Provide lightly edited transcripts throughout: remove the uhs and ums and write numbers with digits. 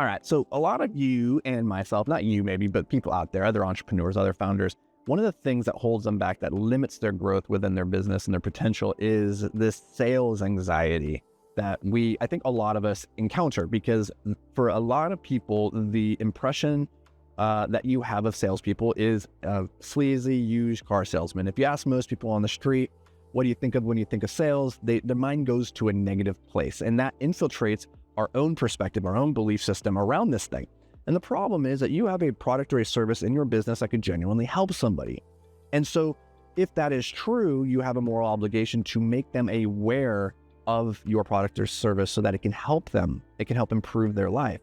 All right. So a lot of you and myself, not you maybe, but people out there, other entrepreneurs, other founders, one of the things that holds them back, that limits their growth within their business and their potential, is this sales anxiety that I think a lot of us encounter, because for a lot of people, the impression that you have of salespeople is sleazy used car salesman. If you ask most people on the street, what do you think of when you think of sales? Their mind goes to a negative place, and that infiltrates our own perspective, our own belief system around this thing. And the problem is that you have a product or a service in your business that could genuinely help somebody. And so if that is true, you have a moral obligation to make them aware of your product or service so that it can help them. It can help improve their life.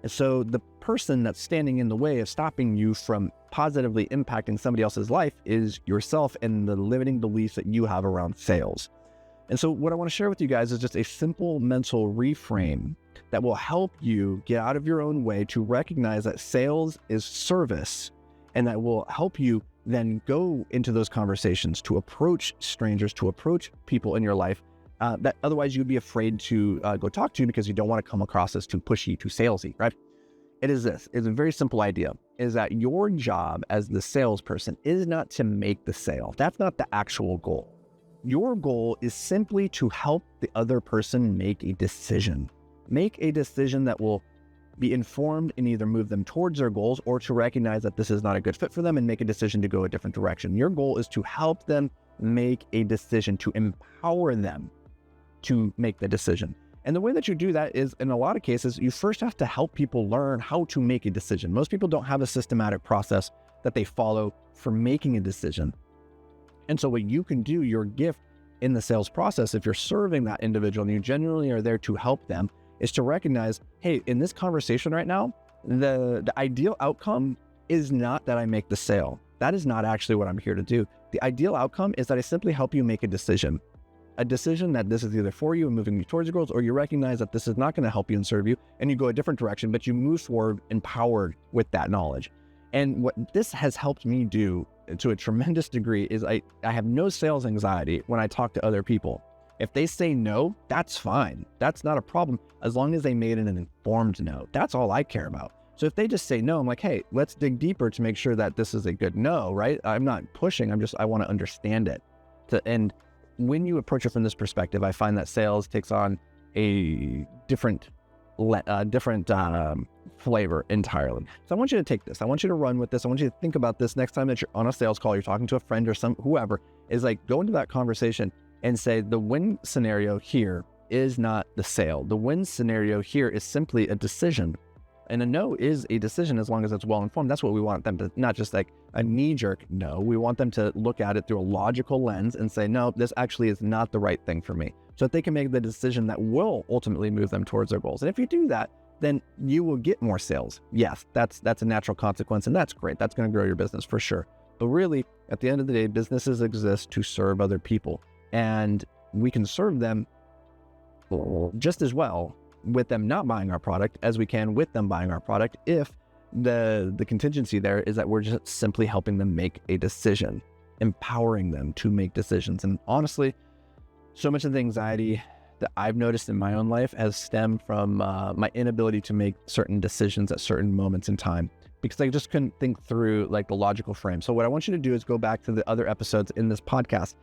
And so the person that's standing in the way of stopping you from positively impacting somebody else's life is yourself and the limiting beliefs that you have around sales. And so what I want to share with you guys is just a simple mental reframe that will help you get out of your own way to recognize that sales is service, and that will help you then go into those conversations to approach strangers, to approach people in your life that otherwise you'd be afraid to go talk to, because you don't want to come across as too pushy, too salesy, right? It is this. It's a very simple idea, is that your job as the salesperson is not to make the sale. That's not the actual goal. Your goal is simply to help the other person make a decision. Make a decision that will be informed and either move them towards their goals, or to recognize that this is not a good fit for them and make a decision to go a different direction. Your goal is to help them make a decision, to empower them to make the decision. And the way that you do that is, in a lot of cases, you first have to help people learn how to make a decision. Most people don't have a systematic process that they follow for making a decision. And so what you can do, your gift in the sales process, if you're serving that individual and you genuinely are there to help them, is to recognize, hey, in this conversation right now, the ideal outcome is not that I make the sale. That is not actually what I'm here to do. The ideal outcome is that I simply help you make a decision that this is either for you and moving you towards your goals, or you recognize that this is not going to help you and serve you, and you go a different direction, but you move forward empowered with that knowledge. And what this has helped me do to a tremendous degree is I have no sales anxiety when I talk to other people. If they say no, that's fine. That's not a problem, as long as they made it an informed no. That's all I care about. So if they just say no, I'm like, hey, let's dig deeper to make sure that this is a good no, right? I'm not pushing. I want to understand it. And when you approach it from this perspective, I find that sales takes on a different flavor entirely. So I want you to take this. I want you to run with this. I want you to think about this next time that you're on a sales call, you're talking to a friend or whoever, is like, go into that conversation and say, the win scenario here is not the sale. The win scenario here is simply a decision. And a no is a decision as long as it's well-informed. That's what we want them to, not just like a knee-jerk no. We want them to look at it through a logical lens and say, no, this actually is not the right thing for me. So that they can make the decision that will ultimately move them towards their goals. And if you do that, then you will get more sales. Yes, that's a natural consequence, and that's great. That's going to grow your business for sure. But really, at the end of the day, businesses exist to serve other people. And we can serve them just as well with them not buying our product as we can with them buying our product, if the contingency there is that we're just simply helping them make a decision, empowering them to make decisions. And honestly, so much of the anxiety that I've noticed in my own life has stemmed from my inability to make certain decisions at certain moments in time, because I just couldn't think through like the logical frame. So what I want you to do is go back to the other episodes in this podcast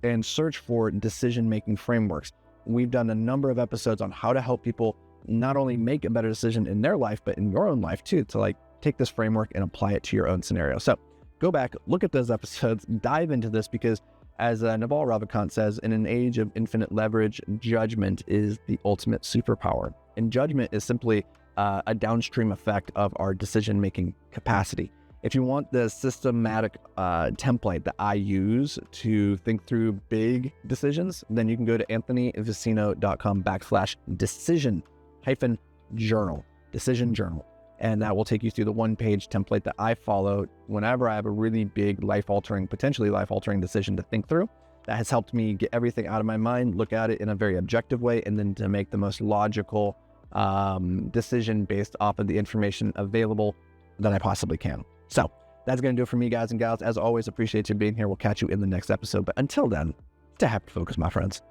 and search for decision-making frameworks. We've done a number of episodes on how to help people not only make a better decision in their life, but in your own life too, to like take this framework and apply it to your own scenario. So go back, look at those episodes, dive into this, because as Naval Ravikant says, in an age of infinite leverage, judgment is the ultimate superpower. And judgment is simply a downstream effect of our decision-making capacity. If you want the systematic template that I use to think through big decisions, then you can go to anthonyvicino.com/decision-journal, decision journal. And that will take you through the one-page template that I follow whenever I have a really big potentially life-altering decision to think through. That has helped me get everything out of my mind, look at it in a very objective way, and then to make the most logical decision based off of the information available that I possibly can. So that's going to do it for me, guys and gals. As always, appreciate you being here. We'll catch you in the next episode. But until then, stay happy, focus, my friends.